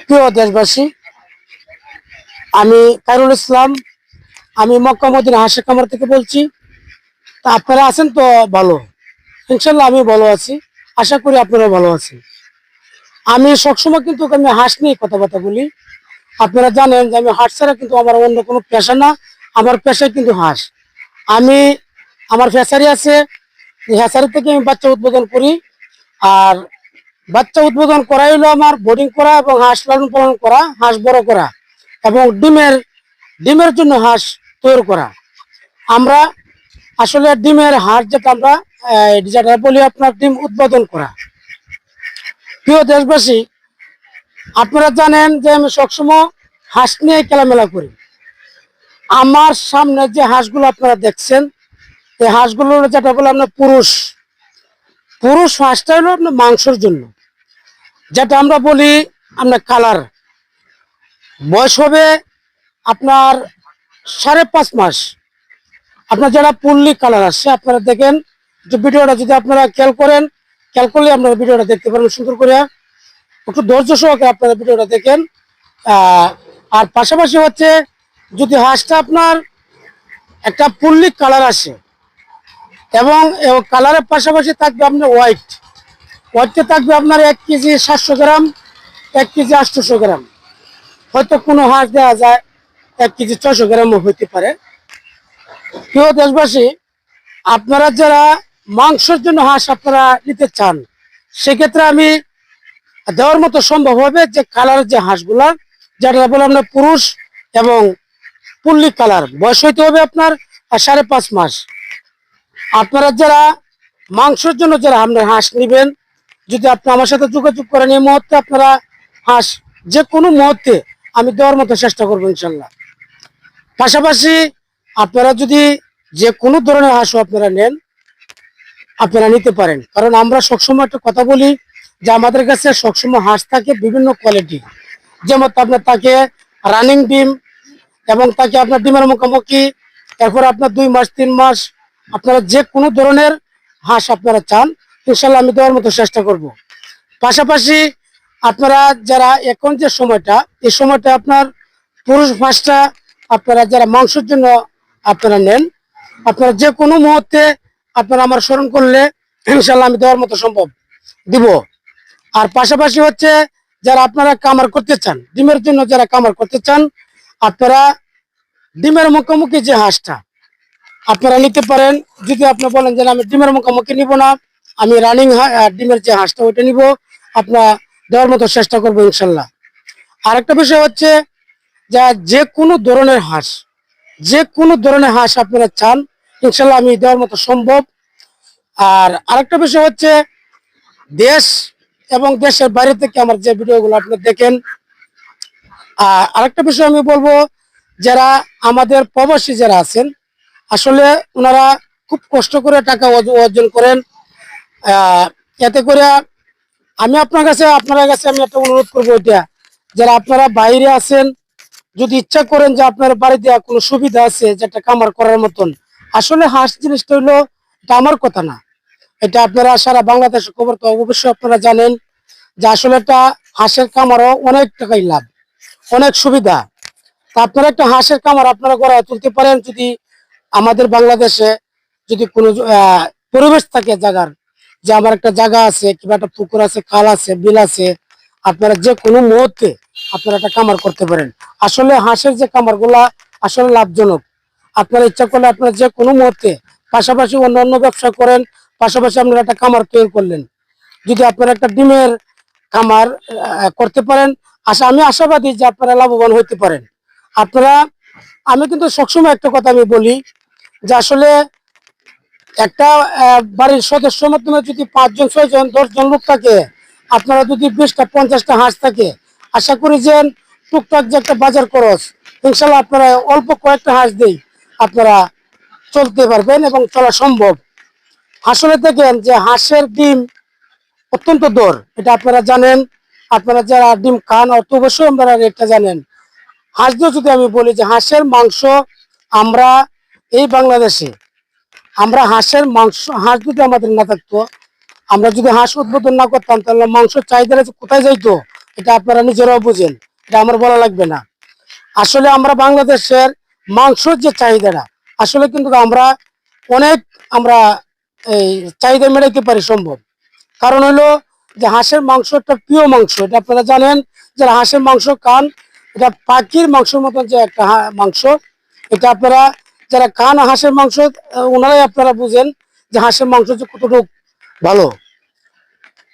প্রিয় দেশবাসী, আমি খায়রুল ইসলাম। আমি মক্কা মদিনা হাঁসের খামার থেকে বলছি। তা আপনারা আছেন তো? ভালো, ইনশাল্লাহ আমি ভালো আছি। আশা করি আপনারা ভালো আছেন। আমি সবসময় কিন্তু আমি হাঁস নিয়ে কথাবার্তা বলি। আপনারা জানেন যে আমি হাঁস ছাড়া কিন্তু আমার অন্য কোনো পেশা না। আমার পেশায় কিন্তু হাঁস। আমি আমার ফ্যাসারি আছে, ফ্যাসারি থেকে আমি বাচ্চা উৎপাদন করি। আর বাচ্চা উৎপাদন করা হলো আমার বোর্ডিং করা এবং হাঁস লালন পালন করা, হাঁস বড় করা এবং ডিমের জন্য হাঁস তৈরি করা। আমরা আসলে ডিমের হাঁস যেটা আমরা যেটা বলি আপনার ডিম উৎপাদন করা। প্রিয় দেশবাসী, আপনারা জানেন যে আমি সবসময় হাঁস নিয়ে খেলামেলা করি। আমার সামনে যে হাঁসগুলো আপনারা দেখছেন, এই হাঁসগুলো যেটা বলে আপনার পুরুষ পুরুষ হাঁসটা হলো আপনার মাংসের জন্য, যেটা আমরা বলি আপনার কালার। বয়স হবে আপনার 5.5 মাস। আপনার যারা পুল্লি কালার আসছে আপনারা দেখেন যে ভিডিওটা যদি আপনারা খেয়াল করলে আপনারা ভিডিওটা দেখতে পারেন সুন্দর করে। একটু ধৈর্য সহকারে আপনারা ভিডিওটা দেখেন। আর পাশাপাশি হচ্ছে যদি হাঁসটা আপনার একটা পুল্লি কালার আসে এবং কালারের পাশাপাশি থাকবে আপনার হোয়াইটে থাকবে আপনার 1 কেজি 700 গ্রাম, 1 কেজি 800 গ্রাম। হয়তো কোনো হাঁস দেওয়া যায় 1 কেজি 600 গ্রামও হইতে পারে। প্রিয় দেশবাসী, আপনারা যারা মাংসের জন্য হাঁস আপনারা নিতে চান, সেক্ষেত্রে আমি দেওয়ার মতো সম্ভব হবে যে কালারের যে হাঁসগুলা, যেটা বলে আপনার পুরুষ এবং পুল্লি কালার, বয়স হইতে হবে আপনার 5.5 মাস। আপনারা যারা মাংসের জন্য যারা আপনার হাঁস নেবেন, যদি আপনি আমার সাথে যোগাযোগ করেন এই মুহূর্তে আপনারা হাঁস যে কোনো মুহূর্তে আমি দেওয়ার মতো চেষ্টা করবো ইনশাল্লাহ। পাশাপাশি আপনারা যদি যে কোনো ধরনের হাঁসও আপনারা নেন, আপনারা নিতে পারেন। কারণ আমরা সবসময় একটা কথা বলি যে আমাদের কাছে সবসময় হাঁস থাকে বিভিন্ন কোয়ালিটি। যেমন আপনার থাকে রানিং ডিম এবং তাকে আপনার ডিমের মুখোমুখি, এরপর আপনার 2 মাস 3 মাস, আপনারা যে কোনো ধরনের হাঁস আপনারা চান ইনশাল্লাহ আমি দেওয়ার মতো চেষ্টা করব। পাশাপাশি আপনারা যারা এখন যে সময়টা, এই সময়টা আপনার পুরুষ হাঁসটা আপনারা যারা মাংসের জন্য আপনারা নেন, আপনারা যে কোনো মুহূর্তে আপনারা আমার স্মরণ করলে ইনশাল্লাহ আমি দেওয়ার মতো সম্ভব দিব। আর পাশাপাশি হচ্ছে যারা আপনারা কামার করতে চান, ডিমের জন্য যারা কামার করতে চান, আপনারা ডিমের মুখোমুখি যে হাঁসটা আপনারা নিতে পারেন। যদি আপনি বলেন যে আমি ডিমের মুখোমুখি নিব না, আমি রানিং ডিমের যে হাঁসটা ওইটা নিব, আপনার দেওয়ার মতো চেষ্টা করবো ইনশাল্লাহ। আরেকটা বিষয় হচ্ছে যে কোনো ধরনের হাঁস, যে কোনো ধরনের হাঁস আপনারা চান ইনশাল্লাহ আমি দেওয়ার মতো সম্ভব। আর আরেকটা বিষয় হচ্ছে দেশ এবং দেশের বাইরে থেকে আমার যে ভিডিওগুলো আপনি দেখেন। আরেকটা বিষয় আমি বলবো, যারা আমাদের প্রবাসী যারা আছেন, আসলে ওনারা খুব কষ্ট করে টাকা অর্জন করেন। এতে করে আমি আপনার কাছে আমি একটা অনুরোধ করবো, এটা যারা আপনারা বাইরে আছেন, যদি ইচ্ছা করেন যে আপনার বাড়িতে কোনো সুবিধা আছে যেটা কামার করার মতন, আসলে হাঁস জিনিসটা হইলো এটা আমার কথা না, এটা আপনারা সারা বাংলাদেশের খবর তো অবশ্যই আপনারা জানেন যে আসলে একটা হাঁসের কামারও অনেক টাকাই লাভ, অনেক সুবিধা। তা আপনারা একটা হাঁসের কামার আপনারা গড়ে তুলতে পারেন যদি আমাদের বাংলাদেশে যদি কোনো পরিবেশ থাকে জায়গার, যে আমার একটা জায়গা আছে কিংবা একটা পুকুর আছে, খাল আছে, বিল আছে, আপনারা যে কোনো মুহূর্তে আপনারা একটা কামার করতে পারেন। আসলে হাঁসের যে কামার গুলা আসলে লাভজনক। আপনারা ইচ্ছা করলে আপনারা যে কোনো মুহূর্তে পাশাপাশি অন্য ব্যবসা করেন, পাশাপাশি আপনারা একটা কামার তৈরি করলেন, যদি আপনারা একটা ডিমের কামার করতে পারেন, আমি আশাবাদী যে আপনারা লাভবান হইতে পারেন। আপনারা আমি কিন্তু সবসময় একটা কথা আমি বলি যে আসলে একটা বাড়ির সদস্যের মাধ্যমে যদি 5 জন 6 জন 10 জন লোক থাকে, আপনারা যদি 20টা 50টা হাঁস থাকে, আশা করি যে টুকটাক যে একটা বাজার খরচ ইনশাল্লাহ আপনারা অল্প কয়েকটা হাঁস দেই আপনারা চলতে পারবেন এবং চলা সম্ভব। আসলে দেখেন যে হাঁসের ডিম অত্যন্ত দর, এটা আপনারা জানেন। আপনারা যারা ডিম খান অবশ্যই আপনারা রেটটা জানেন। হাঁস দিয়ে যদি আমি বলি যে হাঁসের মাংস আমরা এই বাংলাদেশে আমরা হাঁসের মাংস, হাঁস যদি আমাদের না থাকতো, আমরা যদি হাঁস উৎপাদন না করতাম, তাহলে মাংস চাহিদা কোথায় যাইতো? এটা আপনারা নিজেরাও বুঝেন, এটা আমার বলা লাগবে না। আসলে আমরা বাংলাদেশের মাংসের যে চাহিদাটা, আসলে কিন্তু অনেক আমরা এই চাহিদা মেটাইতে পারি সম্ভব। কারণ হলো যে হাঁসের মাংস একটা প্রিয় মাংস, এটা আপনারা জানেন। যারা হাঁসের মাংস খান, এটা পাখির মাংসের মতন যে একটা মাংস, এটা আপনারা যারা খান হাঁসের মাংস, ওনারাই আপনারা বুঝেন যে হাঁসের মাংস যে কতটুকু ভালো।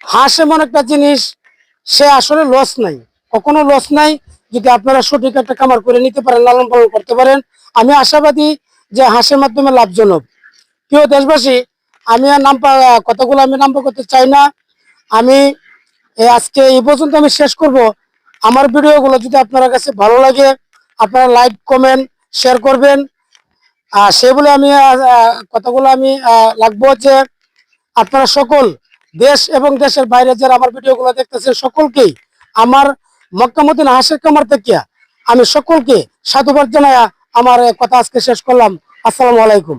হাঁস এমন একটা জিনিস, সে আসলে লস নাই, কখনো লস নাই, যদি আপনারা সঠিক একটা খামার করে নিতে পারেন, লালন পালন করতে পারেন। আমি আশাবাদী যে হাঁসের মাধ্যমে লাভজনক। প্রিয় দেশবাসী, আমি আর কথাগুলো আমি নাম্বার করতে চাই না। আমি আজকে এই পর্যন্ত আমি শেষ করব। আমার ভিডিওগুলো যদি আপনার কাছে ভালো লাগে, আপনারা লাইক কমেন্ট শেয়ার করবেন। আর সে বলে আমি কথাগুলো আমি লাগবো যে আপনারা সকল দেশ এবং দেশের বাইরে যারা আমার ভিডিওগুলো দেখতেছেন, সকলকেই আমার মক্কা মদিনা হাঁসের খামার থেকে আমি সকলকে সাধুবাদ জানায়া আমার কথা আজকে শেষ করলাম। আসসালামু আলাইকুম।